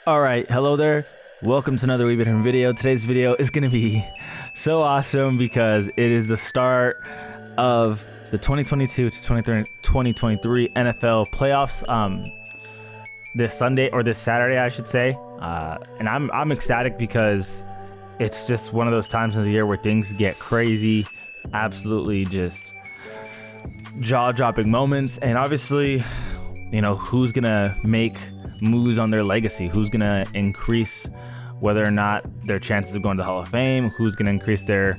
All right, hello there. Welcome to another Wee Bit Different video. Today's video is going to be so awesome because it is the start of the 2022 to 2023 NFL playoffs. This Sunday or this Saturday, I should say, and I'm ecstatic because it's just one of those times of the year where things get crazy, absolutely just jaw-dropping moments, and obviously, you know, who's gonna make moves on their legacy, who's gonna increase whether or not their chances of going to the Hall of Fame, who's gonna increase their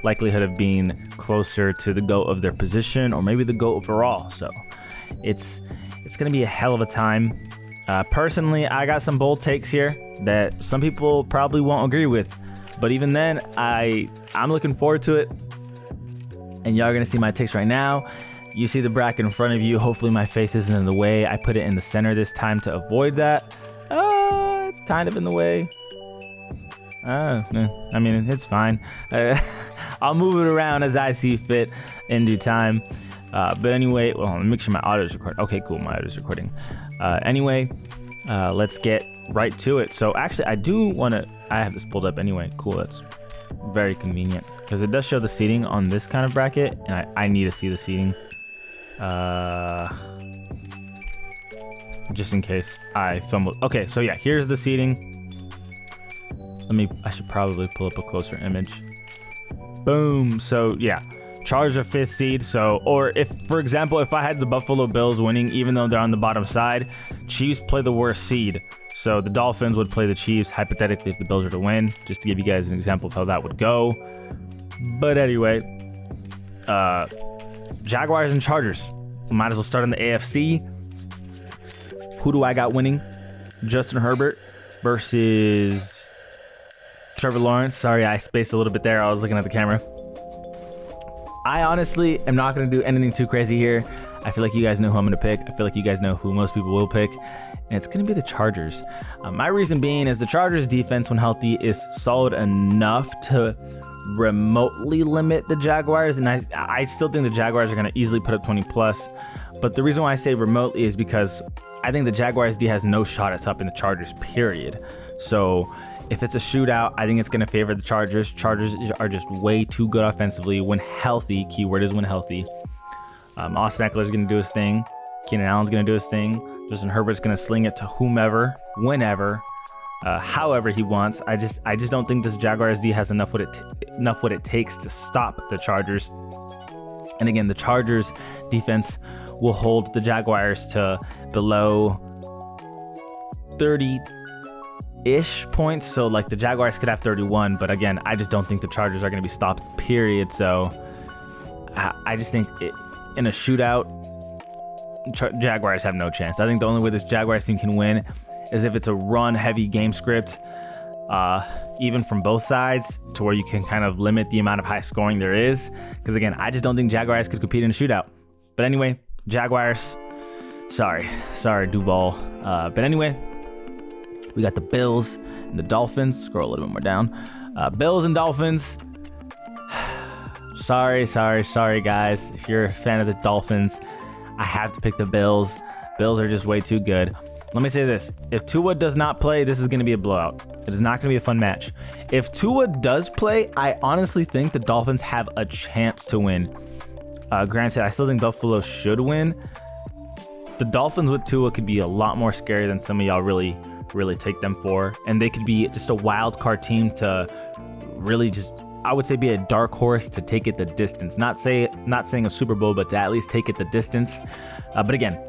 likelihood of being closer to the GOAT of their position, or maybe the GOAT overall. So it's gonna be a hell of a time. Personally, I got some bold takes here that some people probably won't agree with, but even then, I'm looking forward to it, and y'all are gonna see my takes right now. You see the bracket in front of you. Hopefully my face isn't in the way. I put it in the center this time to avoid that. It's kind of in the way. I mean, it's fine. I'll move it around as I see fit in due time. But anyway, well, let me make sure my audio is recording. Okay, cool, my audio is recording. Anyway, let's get right to it. So actually, I have this pulled up anyway. Cool, that's very convenient because it does show the seating on this kind of bracket, and I need to see the seating. Just in case I fumbled. Okay, so yeah, here's the seating. I should probably pull up a closer image. Boom. So yeah, Chargers are 5th seed. So, or if, for example, if I had the Buffalo Bills winning, even though they're on the bottom side, Chiefs play the worst seed. So the Dolphins would play the Chiefs, hypothetically, if the Bills are to win, just to give you guys an example of how that would go. But anyway, Jaguars and Chargers. Might as well start in the AFC. Who do I got winning? Justin Herbert versus Trevor Lawrence. Sorry, I spaced a little bit there. I was looking at the camera. I honestly am not going to do anything too crazy here. I feel like you guys know who I'm going to pick. I feel like you guys know who most people will pick. And it's going to be the Chargers. My reason being is the Chargers defense, when healthy, is solid enough to remotely limit the Jaguars, and I still think the Jaguars are going to easily put up 20 plus. But the reason why I say remotely is because I think the Jaguars D has no shot at stopping the Chargers, period. So if it's a shootout, I think it's going to favor the Chargers. Chargers are just way too good offensively when healthy. Keyword is when healthy. Austin Eckler is going to do his thing. Keenan Allen's going to do his thing. Justin Herbert's going to sling it to whomever, whenever, however he wants. I just don't think this Jaguars D has enough what it takes to stop the Chargers. And again, the Chargers defense will hold the Jaguars to below 30-ish points. So like the Jaguars could have 31, but again, I just don't think the Chargers are going to be stopped, period. So I just think in a shootout, Jaguars have no chance. I think the only way this Jaguars team can win is if it's a run-heavy game script, even from both sides, to where you can kind of limit the amount of high scoring there is. Because again, I just don't think Jaguars could compete in a shootout. But anyway, Jaguars, sorry, Duval. But anyway, we got the Bills and the Dolphins. Scroll a little bit more down. Bills and Dolphins. Sorry, guys. If you're a fan of the Dolphins, I have to pick the Bills. Bills are just way too good. Let me say this. If Tua does not play, this is going to be a blowout. It is not going to be a fun match. If Tua does play, I honestly think the Dolphins have a chance to win. Granted, I still think Buffalo should win. The Dolphins with Tua could be a lot more scary than some of y'all really take them for. And they could be just a wild card team to really just, I would say, be a dark horse to take it the distance. Not saying a Super Bowl, but to at least take it the distance. But again,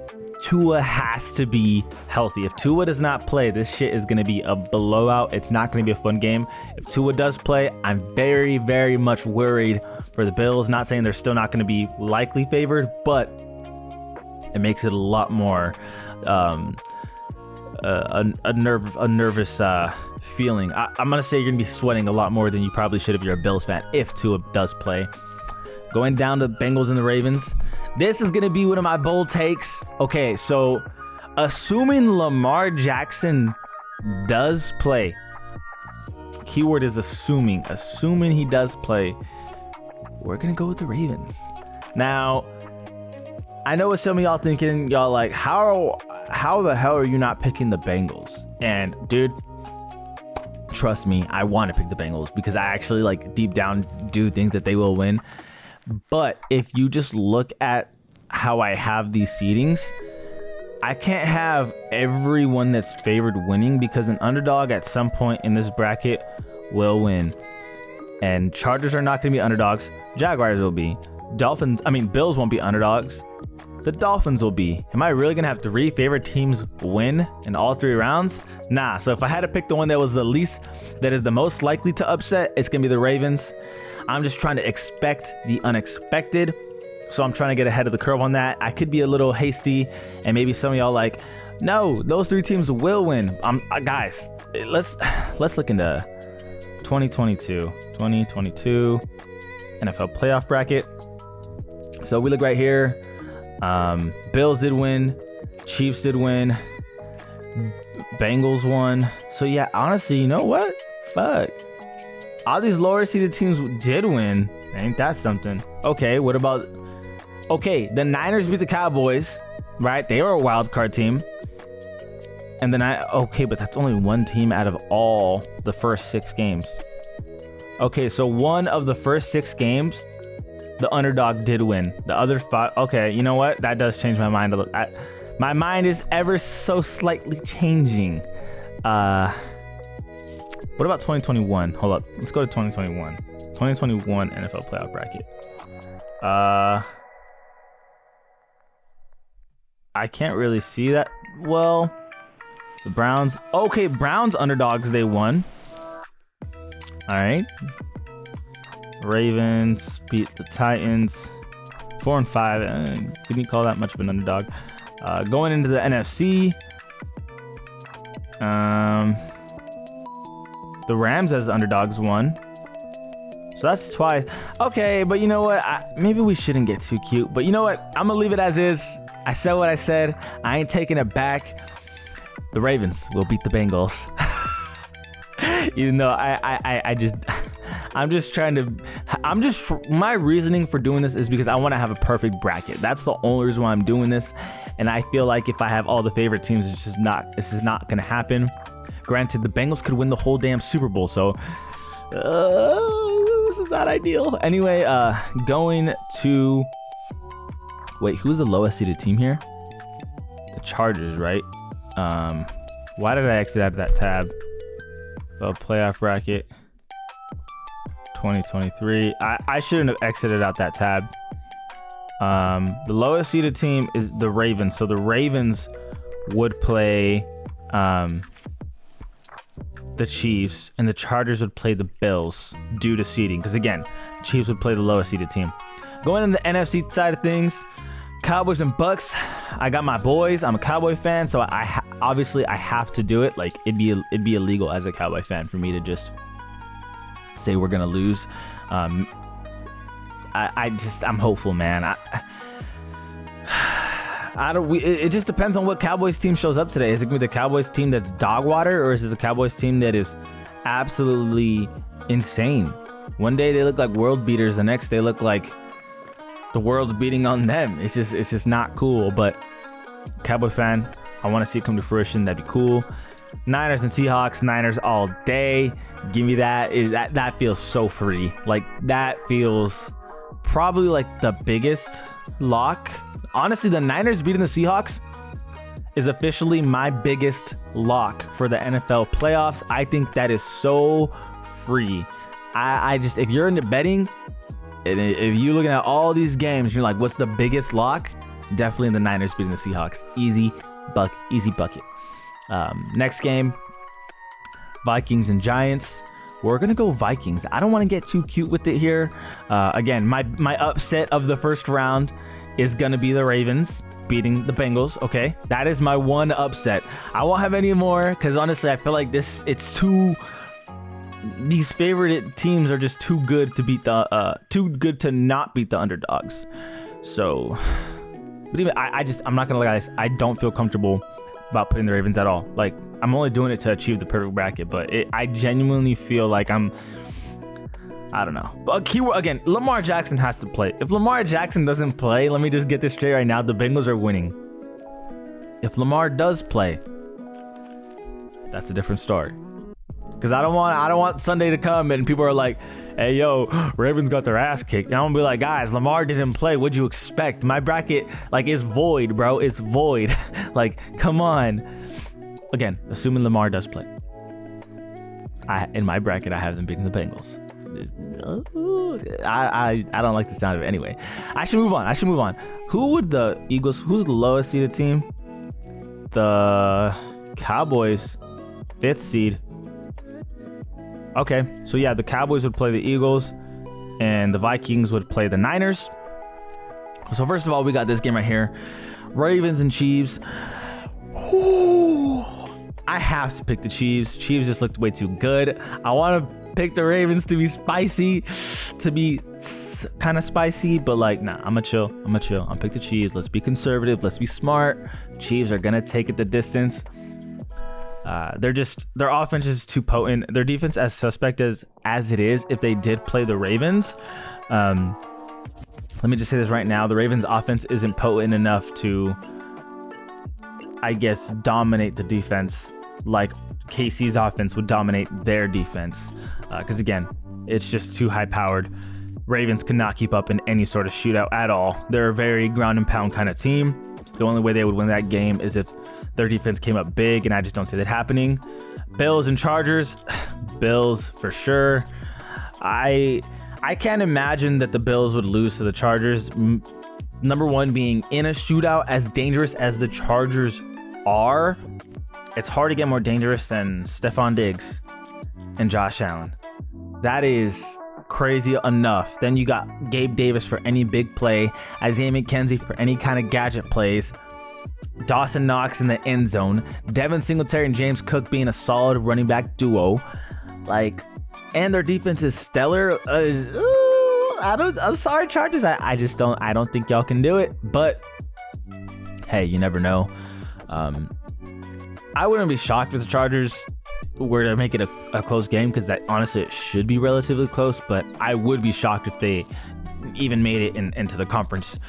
Tua has to be healthy. If Tua does not play, this shit is going to be a blowout. It's not going to be a fun game. If Tua does play, I'm very, very much worried for the Bills. Not saying they're still not going to be likely favored, but it makes it a lot more a nervous feeling. I'm going to say you're going to be sweating a lot more than you probably should if you're a Bills fan if Tua does play. Going down to the Bengals and the Ravens. This is going to be one of my bold takes. Okay, so assuming Lamar Jackson does play, keyword is assuming he does play, we're going to go with the Ravens. Now, I know what some of y'all thinking. Y'all like, how how the hell are you not picking the Bengals? And dude, trust me, I want to pick the Bengals because I actually like deep down do think that they will win. But if you just look at how I have these seedings, I can't have everyone that's favored winning because an underdog at some point in this bracket will win. And Chargers are not going to be underdogs. Jaguars will be. Bills won't be underdogs. The Dolphins will be. Am I really going to have 3 favorite teams win in all 3 rounds? Nah. So if I had to pick the one that is the most likely to upset, it's going to be the Ravens. I'm just trying to expect the unexpected. So I'm trying to get ahead of the curve on that. I could be a little hasty, and maybe some of y'all like, no, those 3 teams will win. Guys, let's look into 2022 NFL playoff bracket. So we look right here. Bills did win, Chiefs did win, Bengals won. So yeah, honestly, you know what? Fuck. All these lower seeded teams did win. Ain't that something? Okay, what about... Okay, the Niners beat the Cowboys, right? They were a wild card team. And then okay, but that's only one team out of all the first 6 games. Okay, so one of the first 6 games, the underdog did win. The other 5, okay, you know what? That does change my mind a little. My mind is ever so slightly changing. What about 2021? Hold up. Let's go to 2021. 2021 NFL playoff bracket. I can't really see that. Well, the Browns. Okay, Browns underdogs, they won. All right. Ravens beat the Titans 4-5. Couldn't you call that much of an underdog? Going into the NFC, the Rams as underdogs won. So that's twice. Okay, but you know what? Maybe we shouldn't get too cute. But you know what? I'm going to leave it as is. I said what I said. I ain't taking it back. The Ravens will beat the Bengals. Even though my reasoning for doing this is because I want to have a perfect bracket. That's the only reason why I'm doing this. And I feel like if I have all the favorite teams, this is not going to happen. Granted, the Bengals could win the whole damn Super Bowl. So this is not ideal. Anyway, going to... Wait, who's the lowest seeded team here? The Chargers, right? Why did I exit out of that tab? Playoff bracket 2023. I shouldn't have exited out that tab. The lowest seeded team is the Ravens. So the Ravens would play the Chiefs, and the Chargers would play the Bills due to seeding. Because again, Chiefs would play the lowest seeded team. Going in the NFC side of things, Cowboys and Bucks. I got my boys. I'm a Cowboy fan, so obviously I have to do it. Like it'd be illegal as a Cowboy fan for me to just say we're gonna lose. I'm hopeful, man. It just depends on what Cowboys team shows up today. Is it gonna be the Cowboys team that's dog water, or is it the Cowboys team that is absolutely insane? One day they look like world beaters, the next they look like the world's beating on them. It's just not cool. But Cowboy fan, I want to see it come to fruition. That'd be cool. Niners and Seahawks. Niners all day. Give me that. That feels so free. Like that feels probably like the biggest lock. Honestly, the Niners beating the Seahawks is officially my biggest lock for the NFL playoffs. I think that is so free. I just, if you're into betting, and if you're looking at all these games, you're like, what's the biggest lock? Definitely the Niners beating the Seahawks. Easy bucket. Next game, Vikings and Giants. We're going to go Vikings. I don't want to get too cute with it here. Again, my upset of the first round is going to be the Ravens beating the Bengals. Okay, that is my one upset. I won't have any more because honestly, I feel like these favorite teams are just too good to not beat the underdogs. So, but even I'm not gonna lie, guys. I don't feel comfortable about putting the Ravens at all. Like I'm only doing it to achieve the perfect bracket, but I genuinely feel like I don't know. But keyword again, Lamar Jackson has to play. If Lamar Jackson doesn't play, let me just get this straight right now. The Bengals are winning. If Lamar does play, that's a different story. Because I don't want Sunday to come and people are like, hey, yo, Ravens got their ass kicked. And I'm gonna be like, guys, Lamar didn't play. What'd you expect? My bracket, like, is void, bro. It's void. Like, come on. Again, assuming Lamar does play. In my bracket, I have them beating the Bengals. I don't like the sound of it. Anyway, I should move on. Who's the lowest seeded team? The Cowboys, 5th seed. Okay, so yeah, the Cowboys would play the Eagles and the Vikings would play the Niners. So first of all, we got this game right here. Ravens and Chiefs. Ooh, I have to pick the Chiefs. Chiefs just looked way too good. I want to pick the Ravens to be spicy, to be kind of spicy, but like, nah, I'm gonna chill. I'll pick the Chiefs. Let's be conservative. Let's be smart. Chiefs are gonna take it the distance. Their offense is too potent. Their defense as suspect as it is. If they did play the Ravens, let me just say this right now: the Ravens' offense isn't potent enough to, I guess, dominate the defense like KC's offense would dominate their defense. Because again, it's just too high powered. Ravens cannot keep up in any sort of shootout at all. They're a very ground and pound kind of team. The only way they would win that game is if their defense came up big, and I just don't see that happening. Bills and Chargers. Bills for sure. I can't imagine that the Bills would lose to the Chargers. Number one, being in a shootout, as dangerous as the Chargers are, it's hard to get more dangerous than Stephon Diggs and Josh Allen. That is crazy enough. Then you got Gabe Davis for any big play, Isaiah McKenzie for any kind of gadget plays, Dawson Knox in the end zone, Devin Singletary and James Cook being a solid running back duo, and their defense is stellar. I'm sorry, Chargers. I don't think y'all can do it. But hey, you never know. I wouldn't be shocked if the Chargers were to make it a close game, because that honestly it should be relatively close. But I would be shocked if they even made it into the conference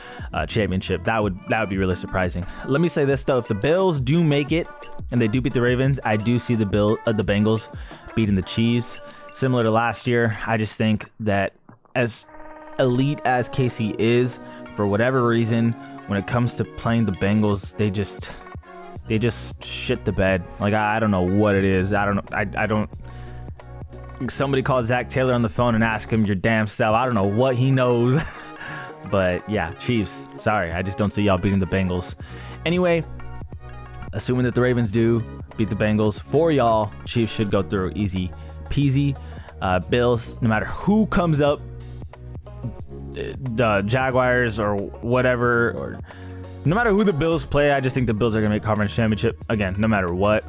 championship. That would be really surprising. Let me say this though: if the Bills do make it and they do beat the Ravens, I do see the Bengals beating the Chiefs. Similar to last year, I just think that as elite as KC is, for whatever reason, when it comes to playing the Bengals, they just shit the bed. Like, I don't know what it is. I don't. Somebody called Zach Taylor on the phone and asked him your damn self. I don't know what he knows. But yeah, Chiefs. Sorry, I just don't see y'all beating the Bengals. Anyway, assuming that the Ravens do beat the Bengals, for y'all, Chiefs should go through easy peasy. Bills, no matter who comes up, the Jaguars or whatever, or no matter who the Bills play, I just think the Bills are going to make conference championship again, no matter what.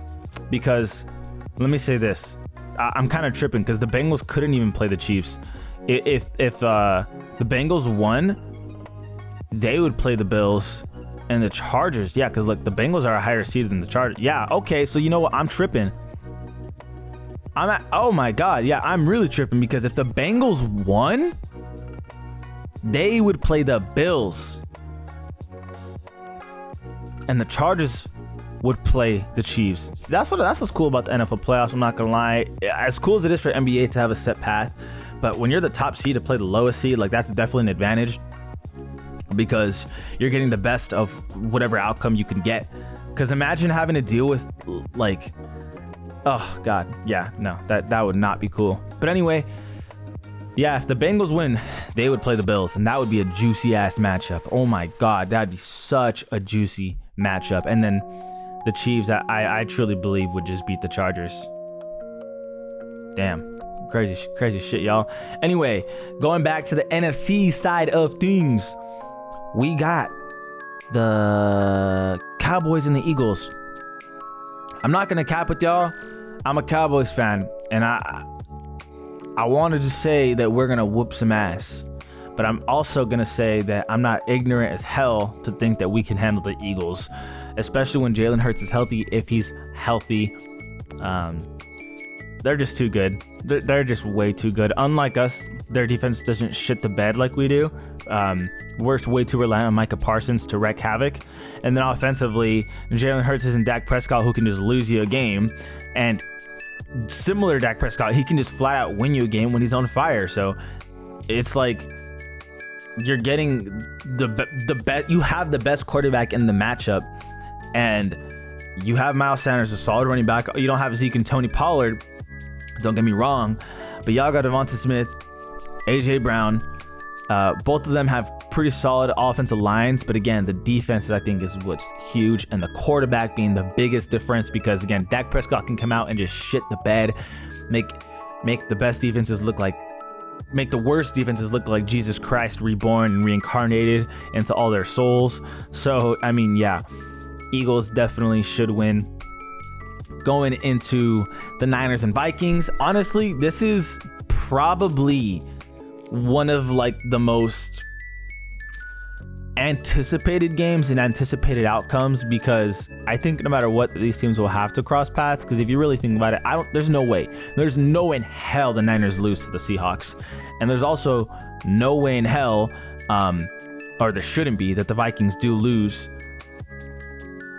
Because let me say this, I'm kind of tripping because the Bengals couldn't even play the Chiefs. If the Bengals won, they would play the Bills and the Chargers. Yeah, because look, the Bengals are a higher seed than the Chargers. Yeah, okay, so you know what? I'm tripping. Oh my God, yeah, I'm really tripping, because if the Bengals won, they would play the Bills and the Chargers would play the Chiefs. That's what's cool about the NFL playoffs. I'm not gonna lie. As cool as it is for NBA to have a set path, but when you're the top seed to play the lowest seed, like, that's definitely an advantage, because you're getting the best of whatever outcome you can get. Because imagine having to deal with, like, oh God, yeah, no, that would not be cool. But anyway, yeah, if the Bengals win, they would play the Bills, and that would be a juicy ass matchup. Oh my God, that'd be such a juicy matchup. And then the Chiefs, I truly believe, would just beat the Chargers. Damn, crazy shit, y'all. Anyway, going back to the NFC side of things, we got the Cowboys and the Eagles. I'm not gonna cap with y'all. I'm a Cowboys fan, and I wanted to say that we're gonna whoop some ass, but I'm also gonna say that I'm not ignorant as hell to think that we can handle the Eagles, especially when Jalen Hurts is healthy. If he's healthy, they're just too good. They're just way too good. Unlike us, their defense doesn't shit the bed like we do. We're way too reliant on Micah Parsons to wreak havoc. And then offensively, Jalen Hurts isn't Dak Prescott, who can just lose you a game. And similar to Dak Prescott, he can just flat out win you a game when he's on fire. So it's like you're getting the bet. You have the best quarterback in the matchup, and you have Miles Sanders, a solid running back. You don't have Zeke and Tony Pollard. Don't get me wrong, but y'all got Devonta Smith, AJ Brown. Both of them have pretty solid offensive lines, but again, the defense I think is what's huge, and the quarterback being the biggest difference, because again, Dak Prescott can come out and just shit the bed, make the best defenses look like, make the worst defenses look like Jesus Christ reborn and reincarnated into all their souls. So I mean, yeah, Eagles definitely should win. Going into the Niners and Vikings, honestly, this is probably one of like the most anticipated games and anticipated outcomes, because I think no matter what, these teams will have to cross paths. Because if you really think about it, there's no way in hell the Niners lose to the Seahawks, and there's also no way in hell, or there shouldn't be, that the Vikings do lose.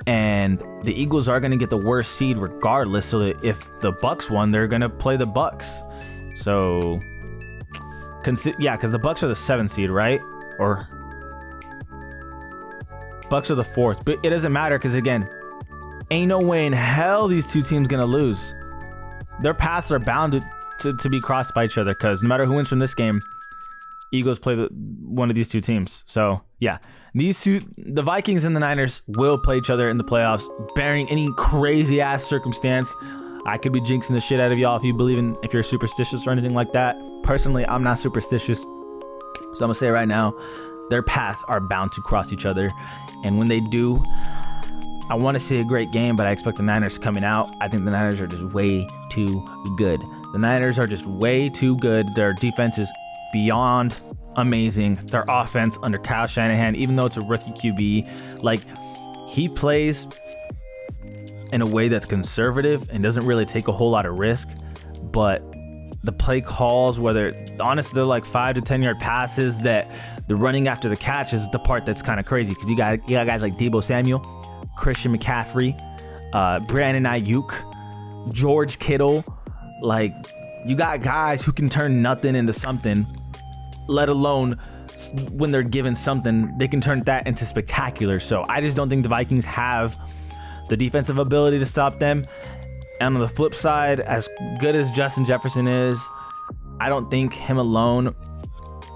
And the Eagles are going to get the worst seed regardless. So that if the Bucks won, they're going to play the Bucks. So, yeah, because the Bucks are the 7th seed, right? Or Bucks are the 4th. But it doesn't matter, because again, ain't no way in hell these two teams going to lose. Their paths are bound to be crossed by each other, because no matter who wins from this game, Eagles play one of these two teams. So yeah, these two, the Vikings and the Niners, will play each other in the playoffs, barring any crazy ass circumstance. I could be jinxing the shit out of y'all if you're superstitious or anything like that. Personally, I'm not superstitious, so I'm gonna say right now, their paths are bound to cross each other, and when they do, I want to see a great game, but I expect the Niners coming out. I think the Niners are just way too good. The Niners are just way too good. Their defense is beyond amazing. Their offense under Kyle Shanahan, even though it's a rookie QB, like, he plays in a way that's conservative and doesn't really take a whole lot of risk, but the play calls, whether honestly they're like 5 to 10 yard passes, that the running after the catch is the part that's kind of crazy, because you got guys like Deebo Samuel, Christian McCaffrey, Brandon Ayuk, George Kittle. Like, you got guys who can turn nothing into something, let alone when they're given something, they can turn that into spectacular. So I just don't think the Vikings have the defensive ability to stop them. And on the flip side, as good as Justin Jefferson is, I don't think him alone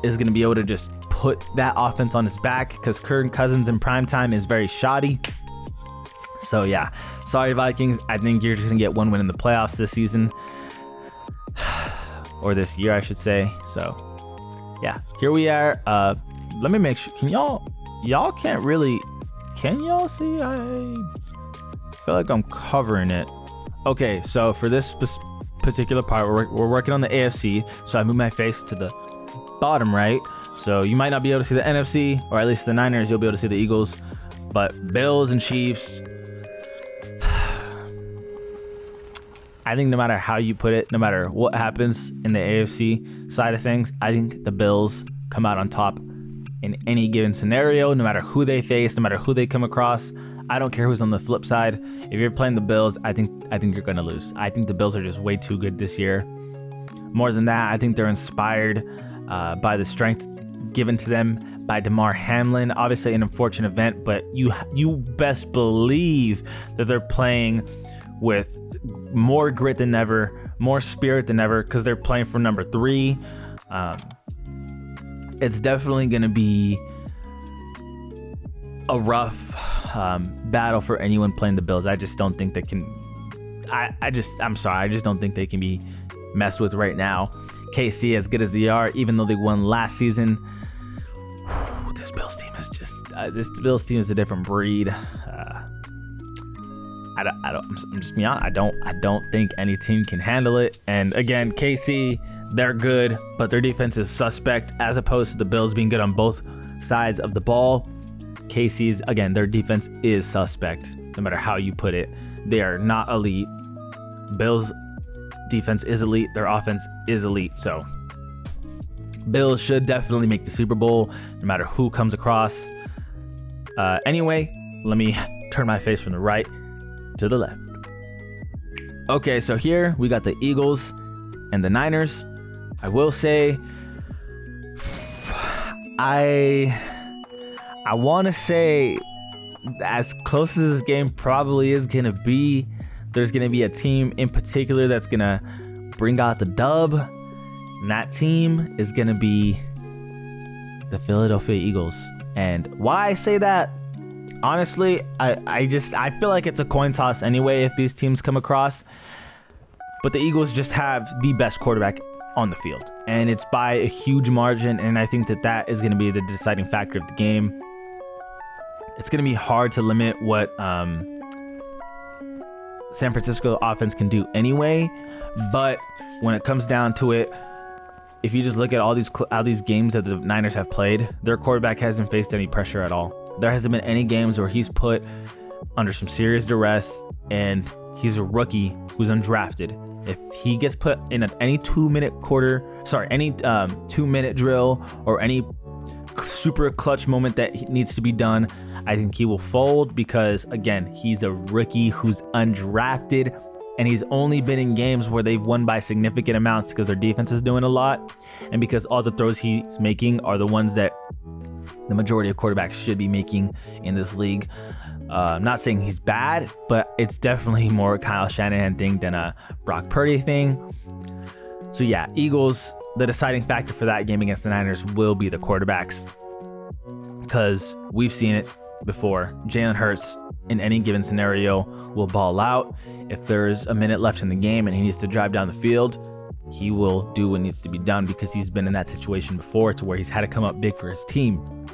is going to be able to just put that offense on his back, because Kirk Cousins in primetime is very shoddy. So yeah, sorry Vikings. I think you're just going to get one win in the playoffs this season. Or this year, I should say. So yeah, here we are. Let me make sure. Can y'all can't really, can y'all see? I feel like I'm covering it. Okay, so for this particular part, we're working on the AFC. So I move my face to the bottom right. So you might not be able to see the NFC, or at least the Niners. You'll be able to see the Eagles. But Bills and Chiefs, I think no matter how you put it, no matter what happens in the AFC side of things, I think the Bills come out on top in any given scenario, no matter who they face, no matter who they come across. I don't care who's on the flip side. If you're playing the Bills, I think you're going to lose. I think the Bills are just way too good this year. More than that, I think they're inspired by the strength given to them by Damar Hamlin. Obviously an unfortunate event, but you best believe that they're playing with more grit than ever, more spirit than ever, because they're playing for number 3. It's definitely going to be a rough battle for anyone playing the Bills. I just don't think they can. I'm sorry. I just don't think they can be messed with right now. KC, as good as they are, even though they won last season, this Bills team is just this Bills team is a different breed. I'm just being honest. I don't think any team can handle it. And again, KC, they're good, but their defense is suspect, as opposed to the Bills being good on both sides of the ball. KC's, again, their defense is suspect, no matter how you put it. They are not elite. Bills defense is elite. Their offense is elite. So Bills should definitely make the Super Bowl, no matter who comes across. Anyway, let me turn my face from the right to the left. Okay, so here we got the Eagles and the Niners. I will say, I want to say, as close as this game probably is going to be, there's going to be a team in particular that's going to bring out the dub. And that team is going to be the Philadelphia Eagles. And why I say that, honestly, I feel like it's a coin toss anyway if these teams come across. But the Eagles just have the best quarterback on the field. And it's by a huge margin. And I think that is going to be the deciding factor of the game. It's going to be hard to limit what San Francisco offense can do anyway. But when it comes down to it, if you just look at all these games that the Niners have played, their quarterback hasn't faced any pressure at all. There hasn't been any games where he's put under some serious duress, and he's a rookie who's undrafted. If he gets put in any 2-minute drill or any super clutch moment that needs to be done, I think he will fold because, again, he's a rookie who's undrafted, and he's only been in games where they've won by significant amounts because their defense is doing a lot, and because all the throws he's making are the ones that the majority of quarterbacks should be making in this league. I'm not saying he's bad, but it's definitely more a Kyle Shanahan thing than a Brock Purdy thing. So yeah, Eagles, the deciding factor for that game against the Niners will be the quarterbacks, because we've seen it before. Jalen Hurts in any given scenario will ball out. If there's a minute left in the game and he needs to drive down the field, he will do what needs to be done because he's been in that situation before to where he's had to come up big for his team.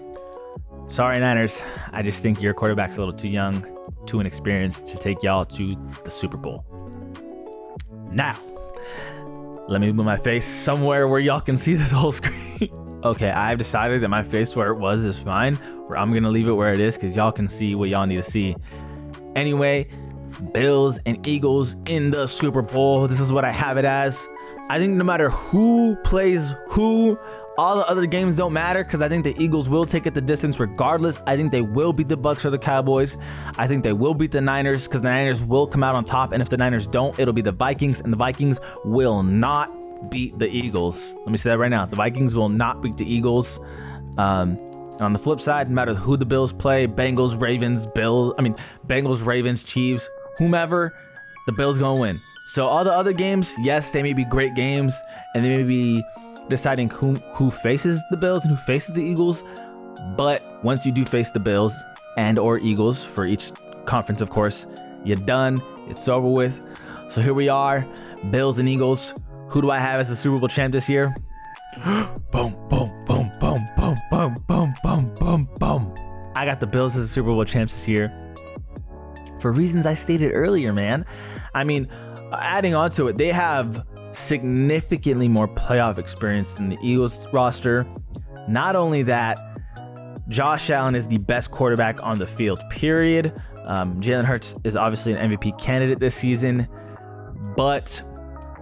Sorry, Niners. I just think your quarterback's a little too young, too inexperienced to take y'all to the Super Bowl. Now, let me move my face somewhere where y'all can see this whole screen. Okay, I've decided that my face where it was is fine. Where I'm going to leave it where it is because y'all can see what y'all need to see. Anyway, Bills and Eagles in the Super Bowl. This is what I have it as. I think no matter who plays who, all the other games don't matter because I think the Eagles will take it the distance regardless. I think they will beat the Bucs or the Cowboys. I think they will beat the Niners because the Niners will come out on top. And if the Niners don't, it'll be the Vikings, and the Vikings will not beat the Eagles. Let me say that right now. The Vikings will not beat the Eagles. On the flip side, no matter who the Bills play, Bengals, Ravens, Chiefs, whomever, the Bills gonna win. So all the other games, yes, they may be great games, and they may be deciding who faces the Bills and who faces the Eagles. But once you do face the Bills and or Eagles for each conference, of course, you're done. It's over with. So here we are, Bills and Eagles. Who do I have as the Super Bowl champ this year? Boom, boom, boom, boom, boom, boom, boom, boom, boom, boom. I got the Bills as the Super Bowl champs this year for reasons I stated earlier, man. I mean, adding on to it, they have significantly more playoff experience than the Eagles roster. Not only that, Josh Allen is the best quarterback on the field, period. Jalen Hurts is obviously an MVP candidate this season, but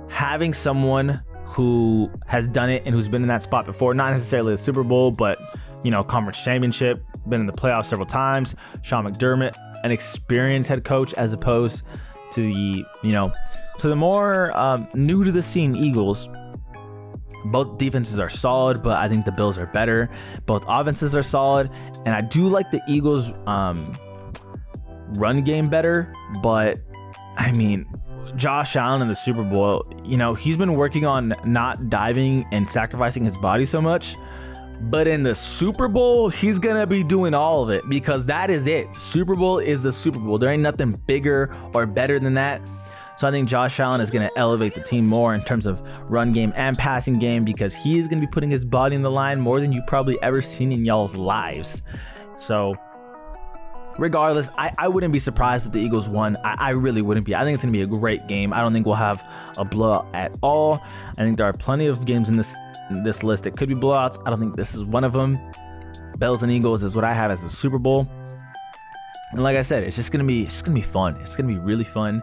having someone who has done it and who's been in that spot before, not necessarily the Super Bowl, but, conference championship, been in the playoffs several times. Sean McDermott, an experienced head coach, as opposed to the more new to the scene Eagles. Both defenses are solid, but I think the Bills are better. Both offenses are solid, and I do like the Eagles' run game better, but I mean, Josh Allen in the Super Bowl, he's been working on not diving and sacrificing his body so much, but in the Super Bowl, he's gonna be doing all of it because that is it. Super Bowl is the Super Bowl. There ain't nothing bigger or better than that. So I think Josh Allen is going to elevate the team more in terms of run game and passing game because he is going to be putting his body in the line more than you've probably ever seen in y'all's lives. So regardless, I wouldn't be surprised if the Eagles won. I really wouldn't be. I think it's going to be a great game. I don't think we'll have a blowout at all. I think there are plenty of games in this list that could be blowouts. I don't think this is one of them. Bills and Eagles is what I have as the Super Bowl. And like I said, it's just going to be fun. It's going to be really fun.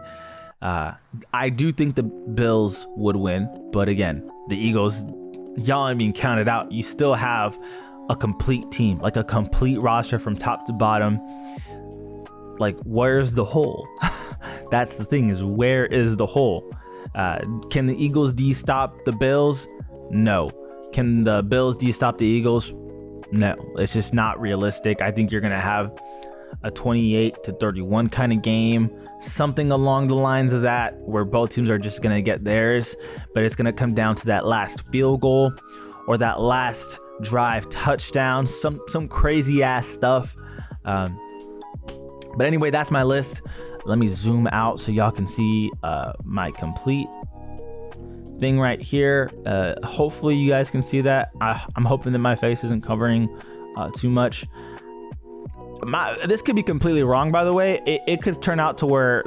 I do think the Bills would win, but again, the Eagles y'all ain't being counted out. You still have a complete team, like a complete roster from top to bottom. Like, where's the hole? That's the thing, is where is the hole? Can the Eagles D stop the Bills? No. Can the Bills D stop the Eagles? No. It's just not realistic. I think you're going to have a 28-31 kind of game, something along the lines of that, where both teams are just going to get theirs, but it's going to come down to that last field goal or that last drive touchdown, some crazy ass stuff. But anyway, that's my list. Let me zoom out so y'all can see my complete thing right here. Hopefully you guys can see that. I'm hoping that my face isn't covering too much. This could be completely wrong, by the way. It could turn out to where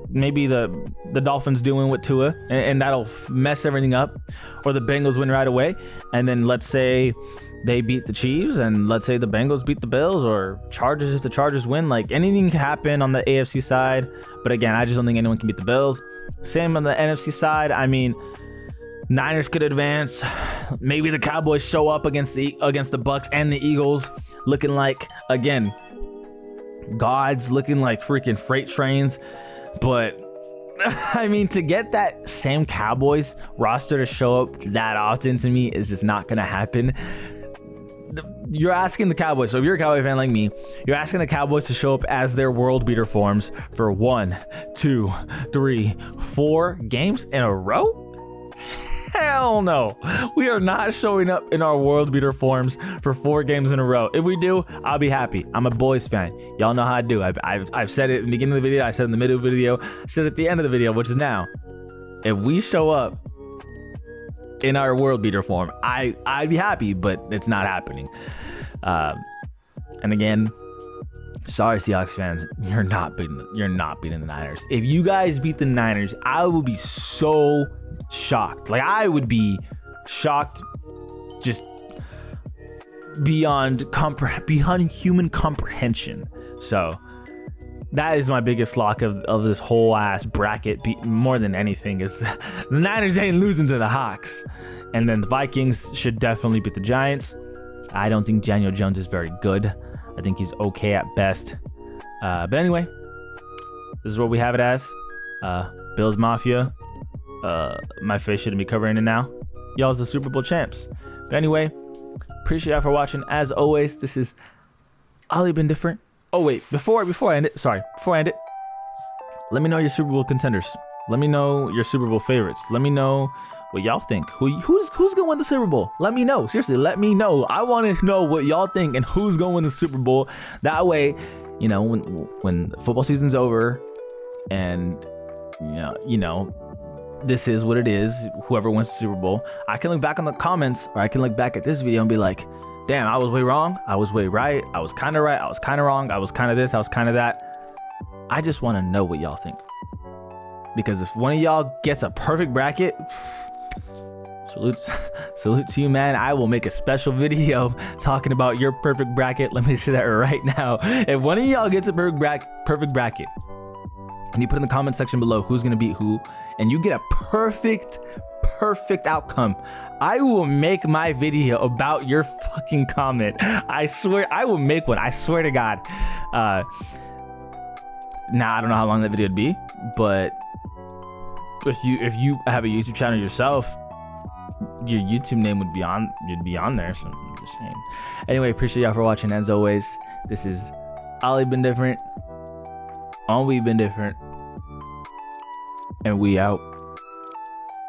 maybe the Dolphins do win with Tua, and that'll mess everything up, or the Bengals win right away, and then let's say they beat the Chiefs, and let's say the Bengals beat the Bills, or Chargers if the Chargers win. Like, anything can happen on the AFC side, but again, I just don't think anyone can beat the Bills. Same on the NFC side. I mean, Niners could advance. Maybe the Cowboys show up against the Bucks and the Eagles, looking like, again, gods, looking like freaking freight trains. But I mean, to get that same Cowboys roster to show up that often, to me, is just not gonna happen. You're asking the Cowboys, so if you're a Cowboy fan like me, you're asking the Cowboys to show up as their world beater forms for 1, 2, 3, 4 games in a row? Hell no. We are not showing up in our world beater forms for 4 games in a row. If we do, I'll be happy. I'm a boys fan. Y'all know how I do. I've said it in the beginning of the video, I said it in the middle of the video, I said it at the end of the video, which is now. If we show up in our world beater form, I'd be happy, but it's not happening. And again, sorry Seahawks fans, you're not beating the Niners. If you guys beat the Niners, I will be so shocked. Like, I would be shocked, just beyond human comprehension. So that is my biggest lock of this whole ass bracket. More than anything, is the Niners ain't losing to the Hawks, and then the Vikings should definitely beat the Giants. I don't think Daniel Jones is very good. I think he's okay at best. But anyway, this is what we have it as. Bills Mafia. My face shouldn't be covering it now. Y'all's the Super Bowl champs. But anyway, appreciate y'all for watching. As always, this is Ali Been Different. Oh wait, before I end it, let me know your Super Bowl contenders. Let me know your Super Bowl favorites. Let me know what y'all think. Who's gonna win the Super Bowl? Let me know. Seriously, let me know. I want to know what y'all think and who's gonna win the Super Bowl. That way, you know, when football season's over, and you know, this is what it is. Whoever wins the Super Bowl, I can look back on the comments, or I can look back at this video and be like, damn, I was way wrong. I was way right. I was kind of right. I was kind of wrong. I was kind of this. I was kind of that. I just want to know what y'all think. Because if one of y'all gets a perfect bracket, salute to you, man. I will make a special video talking about your perfect bracket. Let me say that right now. If one of y'all gets a perfect bracket, and you put in the comment section below who's going to beat who, and you get a perfect outcome, I will make my video about your fucking comment. I swear, I will make one. I swear to God. Now, I don't know how long that video would be, but if you have a YouTube channel yourself, your YouTube name would be on, you'd be on there. So I'm just saying. Anyway, appreciate y'all for watching. As always, this is Ali Been Different. On We Been Different. And we out.